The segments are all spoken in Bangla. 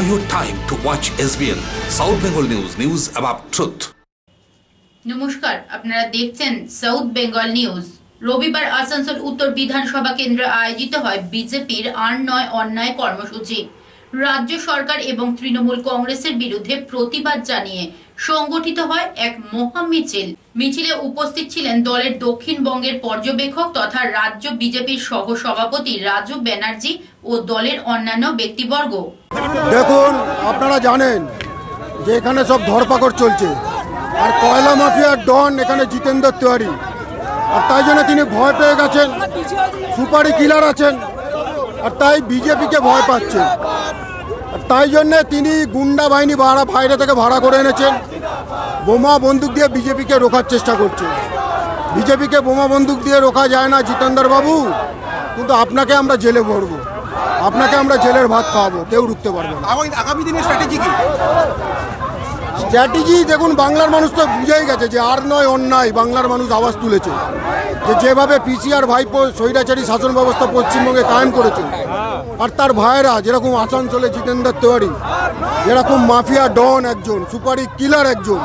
your time to watch SBN South Bengal News, news about truth. নমস্কার, আপনারা দেখছেন সাউথ বেঙ্গল নিউজ। রবিবার আসানসোল উত্তর বিধানসভা কেন্দ্রে আয়োজিত হয় বিজেপির আর নয় অন্যায় কর্মসূচি। রাজ্য সরকার এবং তৃণমূল কংগ্রেসের বিরুদ্ধে প্রতিবাদ জানিয়ে সংগঠিত হয় এক মহা মিছিল। মিছিলে উপস্থিত ছিলেন দলের দক্ষিণবঙ্গের পর্যবেক্ষক তথা রাজ্য বিজেপির সহ সভাপতি রাজু ব্যানার্জি ও দলের অন্যান্য ব্যক্তিবর্গ। দেখুন, আপনারা জানেন যে এখানে সব ধরপাকড় চলছে, আর কয়লা মাফিয়ার ডন এখানে জিতেন্দ্র তিওয়ারি, আর তাই জন্য তিনি ভয় পেয়ে গেছেন। সুপারি কিলার আছেন, আর তাই বিজেপিকে ভয় পাচ্ছেন। আর তাই জন্যে তিনি গুন্ডা বাহিনী বাইরে থেকে ভাড়া করে এনেছেন, বোমা বন্দুক দিয়ে বিজেপিকে রোখার চেষ্টা করছে। বিজেপিকে বোমা বন্দুক দিয়ে রোখা যায় না জিতেন্দ্র বাবু, কিন্তু আপনাকে আমরা জেলে ভরবো, আপনাকে আমরা জেলের ভাত খাওয়াবো, কেউ রুখতে পারবে না। আগামী দিনের স্ট্র্যাটেজি কি? স্ট্র্যাটেজি দেখুন, বাংলার মানুষ তো বুঝেই গেছে যে আর নয় অন্যায়। বাংলার মানুষ আওয়াজ তুলেছে যে যেভাবে পিসিআর ভাইপো স্বৈরাচারী শাসন ব্যবস্থা পশ্চিমবঙ্গে কায়েম করেছে, আর তার ভাইয়েরা যেরকম আসানসোলে জিতেন্দ্র তিওয়ারি, যেরকম মাফিয়া ডন একজন, সুপারি কিলার একজন,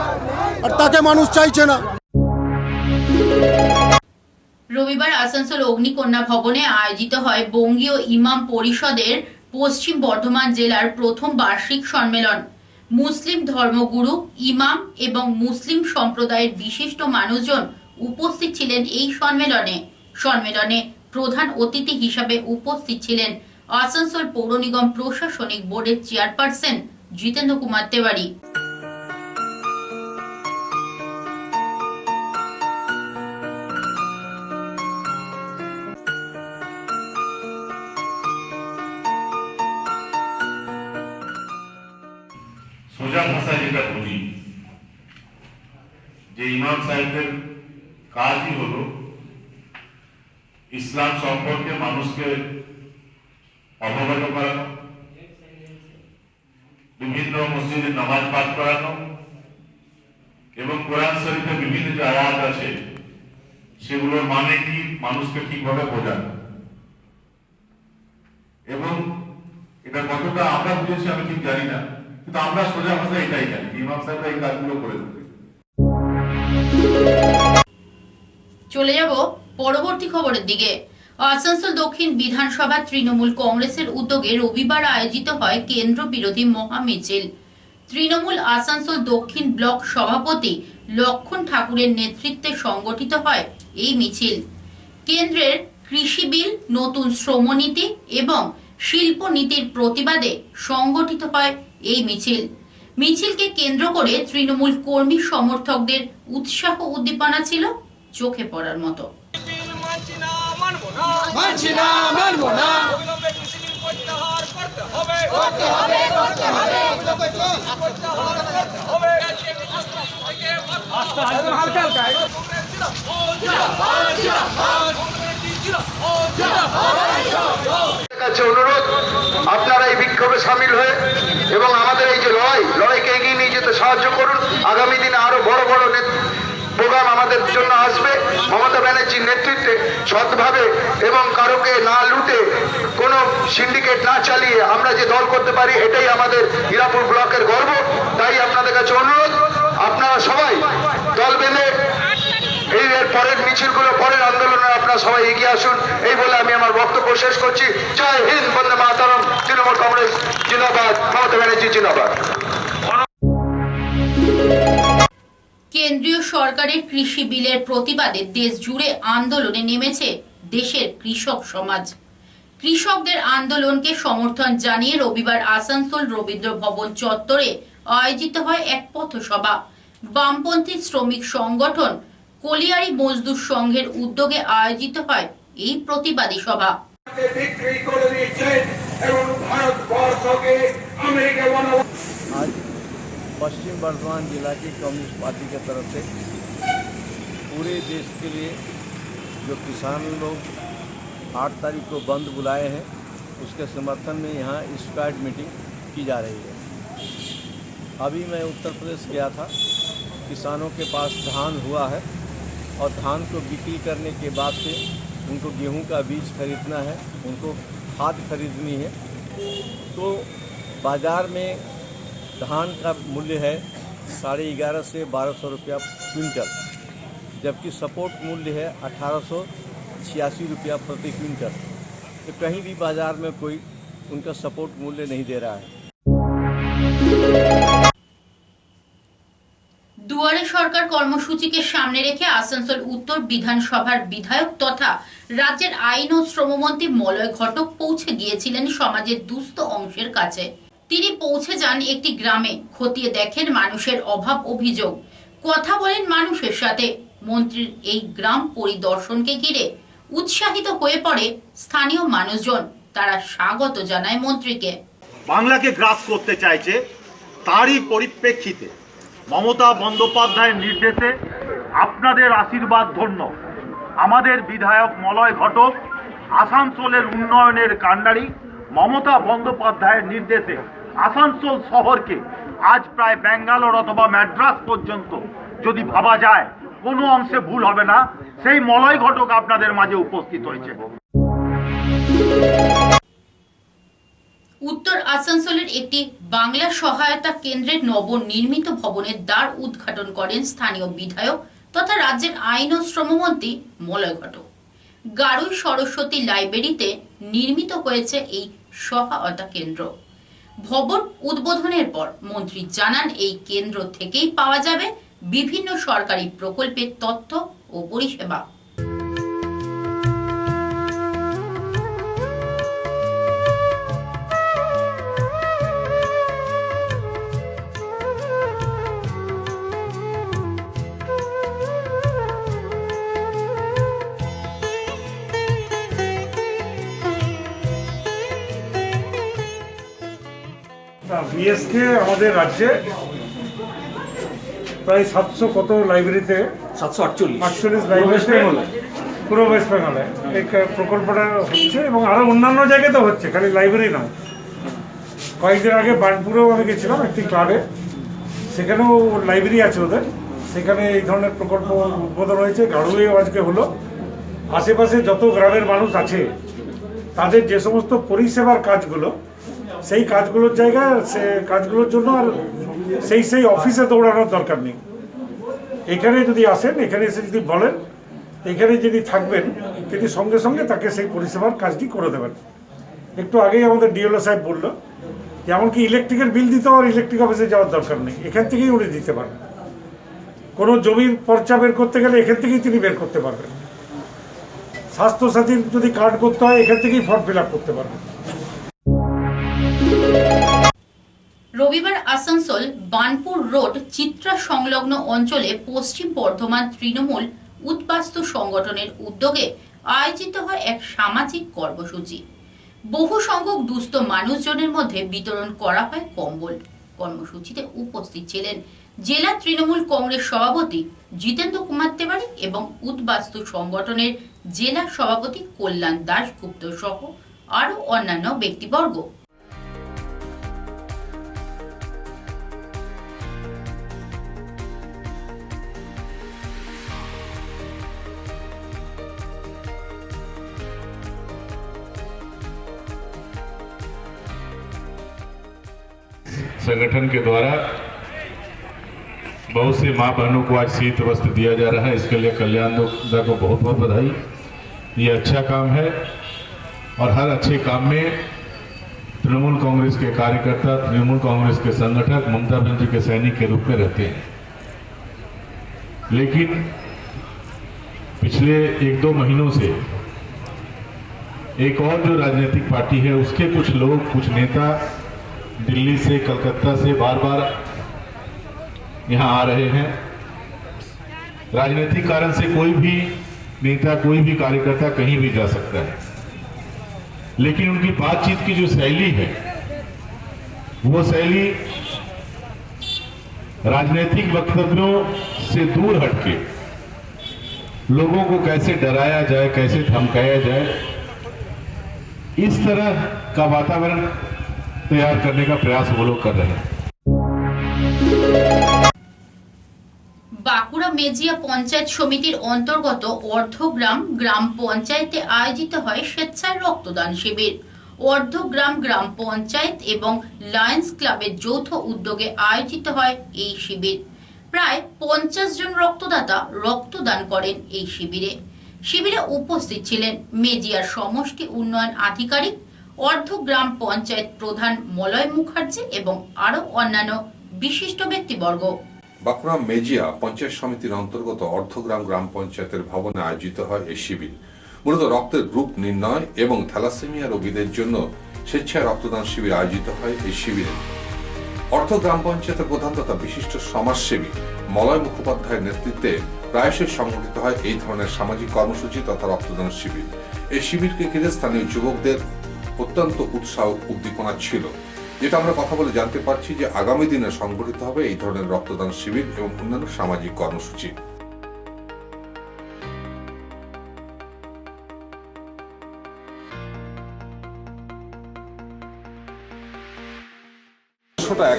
আর তাকে মানুষ চাইছে না। রবিবার আসানসোল অগ্নিকন্যা ভবনে আয়োজিত হয় বঙ্গীয় ইমাম পরিষদের পশ্চিম বর্ধমান জেলার প্রথম বার্ষিক সম্মেলন। মুসলিম ধর্মগুরু, ইমাম এবং মুসলিম সম্প্রদায়ের বিশিষ্ট মানুষজন উপস্থিত ছিলেন এই সম্মেলনে প্রধান অতিথি হিসাবে উপস্থিত ছিলেন আসানসোল পৌর নিগম প্রশাসনিক বোর্ডের চেয়ারপারসন জিতেন্দ্র কুমার তিওয়ারি। সোজা ভাষায় যেটা বলি যে ইমাম সাহেবের কাজই হলো ইসলাম সম্পর্কে মানুষকে অবগত করানো, বিভিন্ন মসজিদে নামাজ পাঠ করানো এবং কোরআন শরীফে বিভিন্ন যে আয়াত আছে সেগুলোর মানে কি মানুষকে ঠিকভাবে বোঝানো। এবং এটা কতটা আমরা বুঝেছি আমি ঠিক জানি না, কিন্তু আমরা সোজা ভাষায় এটাই জানি ইমাম সাহেব এই কাজগুলো করে দেবে। চলে যাব পরবর্তী খবরের দিকে। আসানসোল দক্ষিণ বিধানসভা তৃণমূল কংগ্রেসের উদ্যোগে রবিবার আয়োজিত হয় কেন্দ্র বিরোধী মহামিছিল। তৃণমূল আসানসোল দক্ষিণ ব্লক সভাপতি লক্ষণ ঠাকুরের নেতৃত্বে সংগঠিত হয় এই মিছিল। কেন্দ্রের কৃষি বিল, নতুন শ্রমনীতি এবং শিল্পনীতির প্রতিবাদে সংগঠিত হয় এই মিছিলকে কেন্দ্র করে তৃণমূল কর্মী সমর্থকদের উৎসাহ উদ্দীপনা ছিল চোখে পড়ার মতো। অনুরোধ, আপনারা এই বিক্ষোভে সামিল হয়ে এবং আমাদের এই যে লড়াইকে এগিয়ে নিয়ে যেতে সাহায্য করুন। আগামী দিনে আরো বড় বড় প্রোগ্রাম আমাদের জন্য আসবে। মমতা ব্যানার্জির নেতৃত্বে সৎভাবে এবং কারোকে না লুটে, কোনো সিন্ডিকেট না চালিয়ে আমরা যে দল করতে পারি, এটাই আমাদের হীরাপুর ব্লকের গর্ব। তাই আপনাদের কাছে অনুরোধ, আপনারা সবাই দল বেঁধে এই পরের মিছিলগুলো, পরের আন্দোলনে আপনারা সবাই এগিয়ে আসুন। এই বলে আমি আমার বক্তব্য শেষ করছি। জয় হিন্দ, বন্দে মাতরম, তৃণমূল কংগ্রেস জিন্দাবাদ, মমতা ব্যানার্জি জিন্দাবাদ। কেন্দ্রীয় সরকারের কৃষি বিলের প্রতিবাদে দেশ জুড়ে আন্দোলনে নেমেছে দেশের কৃষক সমাজ। কৃষকদের আন্দোলনকে সমর্থন জানিয়ে রবিবার আসানসোল রবীন্দ্র ভবন চত্বরে আয়োজিত হয় এক পথসভা। বামপন্থী শ্রমিক সংগঠন কলিয়ারি মজদুর সংঘের উদ্যোগে আয়োজিত হয় এই প্রতিবাদী সভা। आज पश्चिम बर्धमान जिला की कम्युनिस्ट पार्टी की तरफ से पूरे देश के लिए जो किसान लोग 8 तारीख को बंद बुलाए हैं, उसके समर्थन में यहाँ स्क्वाड मीटिंग की जा रही है। अभी मैं उत्तर प्रदेश गया था, किसानों के पास धान हुआ है और धान को बिक्री करने के बाद से उनको गेहूं का बीज खरीदना है, उनको खाद खरीदनी है। तो बाज़ार में धान का मूल्य है 1150 से 1200 रुपया क्विंटल, जबकि सपोर्ट मूल्य है 1886 रुपया प्रति क्विंटल। तो कहीं भी बाज़ार में कोई उनका सपोर्ट मूल्य नहीं दे रहा है। দুয়ারে সরকার কর্মসূচিকে সামনে রেখে আসানসোল উত্তর বিধানসভার বিধায়ক তথা রাজ্যের আইন ও শ্রমমন্ত্রী মলয় ঘটক পৌঁছে গিয়েছিলেন সমাজের দুস্থ অংশের কাছে। তিনি পৌঁছে যান একটি গ্রামে, খতিয়ে দেখেন মানুষের অভাব অভিযোগ, কথা বলেন মানুষের সাথে। মন্ত্রীর এই গ্রাম পরিদর্শনকে ঘিরে উৎসাহিত হয়ে পড়ে স্থানীয় মানুষজন। তারা স্বাগত জানায় মন্ত্রীকে। বাংলাকে গ্রাস করতে চাইছে, তারই পরিপ্রেক্ষিতে মমতা বন্দ্যোপাধ্যায়ের নির্দেশে আপনাদের আশীর্বাদ ধন্য আমাদের বিধায়ক মলয় ঘটক আসানসোলের উন্নয়নের কাণ্ডারি মমতা বন্দ্যোপাধ্যায়ের নির্দেশে আসানসোল শহরকে আজ প্রায় ব্যাঙ্গালোর অথবা ম্যাড্রাস পর্যন্ত যদি ভাবা যায় কোনো অংশে ভুল হবে না, সেই মলয় ঘটক আপনাদের মাঝে উপস্থিত হয়েছে। উত্তর আসানসোলের একটি বাংলা সহায়তা কেন্দ্রের নবনির্মিত ভবনের দ্বার উদ্ঘাটন করেন স্থানীয় বিধায়ক তথা রাজ্যের আইন ও শ্রমমন্ত্রী মলয় ঘটক। গারুই সরস্বতী লাইব্রেরিতে নির্মিত হয়েছে এই সহায়তা কেন্দ্র। ভবন উদ্বোধনের পর মন্ত্রী জানান, এই কেন্দ্র থেকেই পাওয়া যাবে বিভিন্ন সরকারি প্রকল্পের তথ্য ও পরিষেবা। বিএসকে আমাদের রাজ্যে প্রায় 700 কত লাইব্রেরিতে 748 লাইব্রেরিতে পুরো ওয়েস্ট বেঙ্গলে এই প্রকল্পটা হচ্ছে এবং আরও অন্যান্য জায়গাতেও হচ্ছে, খালি লাইব্রেরি নয়। কয়েকদিন আগে বার্নপুরেও আমি গেছিলাম একটি ক্লাবে, সেখানেও লাইব্রেরি আছে ওদের, সেখানে এই ধরনের প্রকল্প উদ্বোধন হয়েছে। গাড়ুয়েও আজকে হলো। আশেপাশে যত গ্রামের মানুষ আছে তাদের যে সমস্ত পরিষেবার কাজগুলো, সেই কাজগুলোর জায়গায় সে কাজগুলোর জন্য আর সেই অফিসে দৌড়ানোর দরকার নেই। এখানে যদি আসেন, এখানে এসে যদি বলেন, এখানে যদি থাকবেন, তিনি সঙ্গে সঙ্গে তাকে সেই পরিষেবার কাজটি করে দেবেন। একটু আগেই আমাদের ডিএলও সাহেব বলল যে এমনকি ইলেকট্রিকের বিল দিতেও আর ইলেকট্রিক অফিসে যাওয়ার দরকার নেই, এখান থেকেই উনি দিতে পারবেন। কোনো জমির পর্চা বের করতে গেলে এখান থেকেই তিনি বের করতে পারবেন। স্বাস্থ্যসাথীর যদি কার্ড করতে হয়, এখান থেকেই ফর্ম ফিল আপ করতে পারবেন। রবিবার আসানসোল বানপুর রোড চিত্রা সংলগ্ন অঞ্চলে পশ্চিম বর্ধমান তৃণমূল উদ্বাস্তু সংগঠনের উদ্যোগে আয়োজিত হয় এক সামাজিক কর্মসূচি। বহু সংখ্যক দুস্থ মানুষজনের মধ্যে বিতরণ করা হয় কম্বল। কর্মসূচিতে উপস্থিত ছিলেন জেলা তৃণমূল কংগ্রেস সভাপতি জিতেন্দ্র কুমার তেওয়ারি এবং উদ্বাস্তু সংগঠনের জেলা সভাপতি কল্যাণ দাশগুপ্ত সহ আরও অন্যান্য ব্যক্তিবর্গ। संगठन के द्वारा बहुत से मां बहनों को आज शीत वस्त्र दिया जा रहा है, इसके लिए कल्याण दा को बहुत बहुत बधाई। ये अच्छा काम है और हर अच्छे काम में तृणमूल कांग्रेस के कार्यकर्ता, तृणमूल कांग्रेस के संगठक ममता बनर्जी के सैनिक के रूप में रहते हैं। लेकिन पिछले 1-2 महीनों से एक और जो राजनीतिक पार्टी है उसके कुछ लोग, कुछ नेता दिल्ली से, कलकत्ता से बार बार यहाँ आ रहे हैं। राजनीतिक कारण से कोई भी नेता, कोई भी कार्यकर्ता कहीं भी जा सकता है, लेकिन उनकी बातचीत की जो शैली है वो शैली राजनीतिक वक्तव्यों से दूर हटके लोगों को कैसे डराया जाए, कैसे धमकाया जाए, इस तरह का वातावरण तैयार करने का प्रयास वो लोग कर रहे हैं। বাঁকুড়া মেজিয়া পঞ্চায়েত সমিতির অন্তর্গত অর্ধগ্রাম গ্রাম পঞ্চায়েতে আয়োজিত হয় স্বেচ্ছায় রক্তদান শিবির। অর্ধগ্রাম গ্রাম পঞ্চায়েত এবং লায়ন্স ক্লাবের যৌথ উদ্যোগে আয়োজিত হয় এই শিবির। প্রায় 50 জন রক্তদাতা রক্তদান করেন এই শিবিরে। শিবিরে উপস্থিত ছিলেন মেজিয়ার সমষ্টি উন্নয়ন আধিকারিক, অর্ধগ্রাম পঞ্চায়েত প্রধান মলয় মুখার্জি এবং আরো অন্যান্য বিশিষ্ট ব্যক্তিবর্গ। বাঁকুড়া মেজিয়া পঞ্চায়েত সমিতির অন্তর্গত অর্ধগ্রাম গ্রাম পঞ্চায়েতের ভবনে আয়োজিত হয় এই শিবির। মূলত রক্তের গ্রুপ নির্ণয় এবং থ্যালাসেমিয়া রোগীদের জন্য স্বেচ্ছায় রক্তদান শিবির আয়োজিত হয় এই শিবিরে। অর্ধ গ্রাম পঞ্চায়েতের প্রধান তথা বিশিষ্ট সমাজসেবী মলয় মুখোপাধ্যায়ের নেতৃত্বে প্রায়শই সংগঠিত হয় এই ধরনের সামাজিক কর্মসূচি তথা রক্তদান শিবির। এই শিবিরকে ঘিরে স্থানীয় যুবকদের অত্যন্ত উৎসাহ উদ্দীপনা ছিল, যেটা আমরা কথা বলে জানতে পারছি যে আগামী দিনে সংগঠিত হবে এই ধরনের রক্তদান শিবির এবং অন্যান্য সামাজিক কর্মসূচি।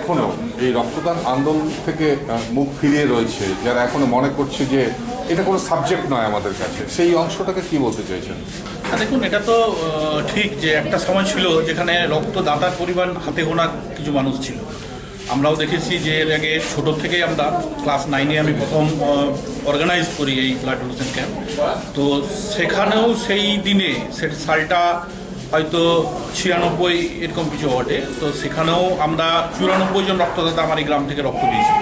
এখনো এই রক্তদান আন্দোলন থেকে মুখ ফিরিয়ে রয়েছে, যারা এখনো মনে করছে যে এটা কোনো সাবজেক্ট নয় আমাদের কাছে, সেই অংশটাকে কি বলতে চাইছেন? দেখুন, এটা তো ঠিক যে একটা সময় ছিল যেখানে রক্তদাতার পরিমাণ হাতে গোনা কিছু মানুষ ছিল। আমরাও দেখেছি যে এর আগে ছোটো থেকেই আমরা ক্লাস 9-এ আমি প্রথম অর্গানাইজ করি এই ব্লাড ডোনেশন ক্যাম্প। তো সেখানেও সেই দিনে সালটা হয়তো 96 এরকম কিছু ঘটে। তো সেখানেও আমরা 94 জন রক্তদাতা আমার এই গ্রাম থেকে রক্ত দিয়েছি।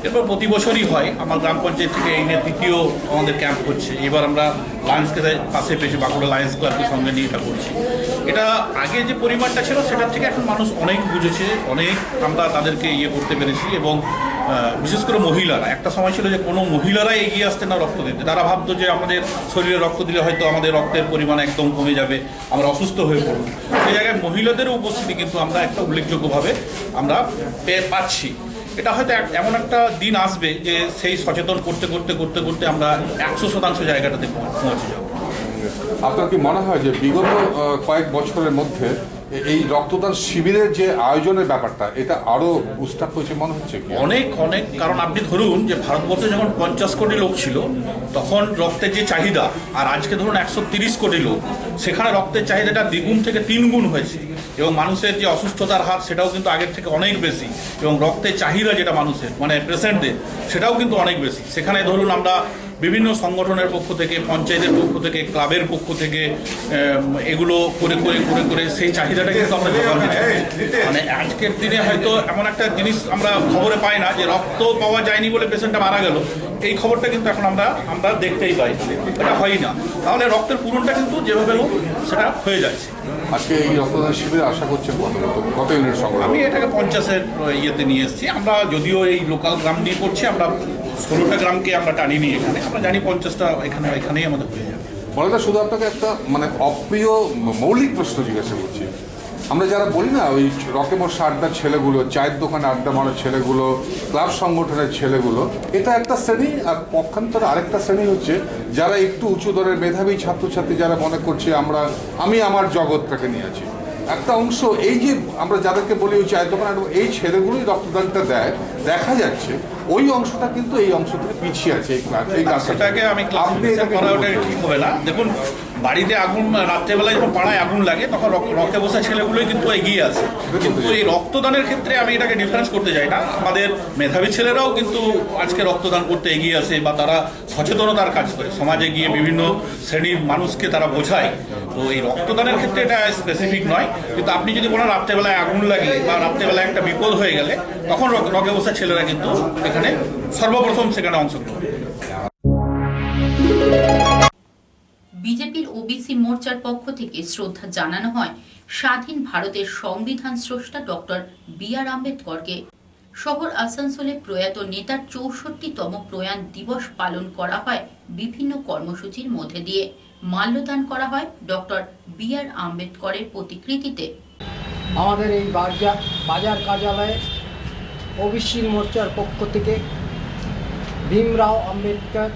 এরপর প্রতি বছরই হয়, আমার গ্রাম পঞ্চায়েত থেকে এই নিয়ে তৃতীয় আমাদের ক্যাম্প হচ্ছে। এবার আমরা লায়ন্সকে পাশে পেয়েছি, বাঁকুড়া লায়ন্স ক্লাবকে সঙ্গে নিয়ে এটা করছি। এটা আগে যে পরিমাণটা ছিল সেটার থেকে এখন মানুষ অনেক বুঝেছে, অনেক আমরা তাদেরকে করতে পেরেছি। এবং বিশেষ করে মহিলারা, একটা সময় ছিল যে কোনো মহিলারাই এগিয়ে আসতেন না রক্ত দিতে। তারা ভাবতো যে আমাদের শরীরে রক্ত দিলে হয়তো আমাদের রক্তের পরিমাণ একদম কমে যাবে, আমরা অসুস্থ হয়ে পড়ব। সেই জায়গায় মহিলাদেরও উপস্থিতি কিন্তু আমরা একটা উল্লেখযোগ্যভাবে আমরা পাচ্ছি। এটা হয়তো এমন একটা দিন আসবে যে সেই সচেতন করতে করতে করতে করতে আমরা 100% জায়গাটাতে পৌঁছে যাব। আপনার কি মনে হয় যে বিগত কয়েক বছরের মধ্যে এই রক্তদান শিবিরের যে আয়োজনের ব্যাপারটা এটা আরো বুস্ট আপ হয়েছে মনে হচ্ছে? অনেক অনেক, কারণ আপনি ধরুন যে ভারতবর্ষে যখন 50 কোটি লোক ছিল তখন রক্তের যে চাহিদা, আর আজকে ধরুন 130 কোটি লোক, সেখানে রক্তের চাহিদাটা দ্বিগুণ থেকে 3 গুণ হয়েছে। এবং মানুষের যে অসুস্থতার হার সেটাও কিন্তু আগের থেকে অনেক বেশি, এবং রক্তের চাহিদা যেটা মানুষের মানে পেশেন্টদের সেটাও কিন্তু অনেক বেশি। সেখানে ধরুন আমরা বিভিন্ন সংগঠনের পক্ষ থেকে, পঞ্চায়েতের পক্ষ থেকে, ক্লাবের পক্ষ থেকে এগুলো করে করে করে করে সেই চাহিদাটা কিন্তু আমরা যোগান দিতে পারি। মানে আজকের দিনে হয়তো এমন একটা জিনিস আমরা খবরে পাই না যে রক্ত পাওয়া যায়নি বলে পেশেন্টটা মারা গেল, এই খবরটা কিন্তু এখন আমরা দেখতেই পাই, এটা হয় না। তাহলে রক্তের পূরণটা কিন্তু যেভাবে হোক সেটা হয়ে যাচ্ছে। আজকে এই রক্তদান শিবিরে আশা করছেন কত ইউনিট সংগ্রহ? আমি এটাকে 50-এর ইয়েতে নিয়ে এসেছি। আমরা যদিও এই লোকাল গ্রাম নিয়ে করছি, আমরা 16টা গ্রামকে আমরা টানি নিয়ে এখানে, আমরা জানি 50টা এখানেই আমাদের হয়ে যাবে। বলে শুধু আপনাকে একটা মানে অপ্রিয় মৌলিক প্রশ্ন জিজ্ঞাসা করছি। আমরা যারা বলি না ওই রকে বসে আড্ডার ছেলেগুলো, চায়ের দোকানে আড্ডা মারার ছেলেগুলো, ক্লাব সংগঠনের ছেলেগুলো, এটা একটা শ্রেণী। আর পক্ষান্তরে আরেকটা শ্রেণী হচ্ছে যারা একটু উঁচু দরের মেধাবী ছাত্রছাত্রী, যারা মনে করছে আমি আমার জগৎটাকে নিয়ে আছি। একটা অংশ এই যে আমরা যাদেরকে বলি ওই চায়ের দোকানে, এই ছেলেগুলোই রক্তদানটা দেয়, দেখা যাচ্ছে ওই অংশটা কিন্তু এই অংশ থেকে পিছিয়ে আছে। সেটাকে আমি ক্লাসিফিকেশন করা ওটা ঠিক হবে না। দেখুন, বাড়িতে আগুন, রাত্রেবেলায় যখন পাড়ায় আগুন লাগে তখন রক্তে বসা ছেলেগুলোই কিন্তু এগিয়ে আসে। কিন্তু এই রক্তদানের ক্ষেত্রে আমি এটাকে ডিফারেন্স করতে চাই না। আমাদের মেধাবী ছেলেরাও কিন্তু আজকে রক্তদান করতে এগিয়ে আসে, বা তারা সচেতনতার কাজ করে, সমাজে গিয়ে বিভিন্ন শ্রেণীর মানুষকে তারা বোঝায়। তো এই রক্তদানের ক্ষেত্রে এটা স্পেসিফিক নয়। কিন্তু আপনি যদি বলেন রাত্রেবেলায় আগুন লাগলে বা রাত্রেবেলায় একটা বিপদ হয়ে গেলে, তখন রক্তে বসা ছেলেরা কিন্তু এখানে সর্বপ্রথম সেখানে অংশগ্রহণ। বিজেপির ওবিসি মোর্চার পক্ষ থেকে শ্রদ্ধা জানানো হয় স্বাধীন ভারতের সংবিধান স্রষ্টা ডক্টর বি.আর. আম্বেদকরকে। শহর আসানসোলে প্রয়াত নেতার 64তম প্রয়াণ দিবস পালন করা হয় বিভিন্ন কর্মসূচির মধ্যে দিয়ে। মাল্যদান করা হয় ডক্টর বি.আর. আম্বেদকরের প্রতিকৃতিতে। আমাদের এই বাজার কার্যালয়ে ওবিসি মোর্চার পক্ষ থেকে ভীমরাও আম্বেদকর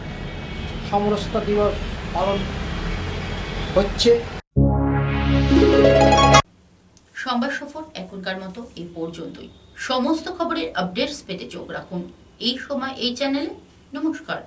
সমরসতা দিবস পালন হচ্ছে। সংবাদ সফর এখনকার মতো এই পর্যন্তই। সমস্ত খবরের আপডেটস পেতে চোখ রাখুন এই সময় এই চ্যানেলে। নমস্কার।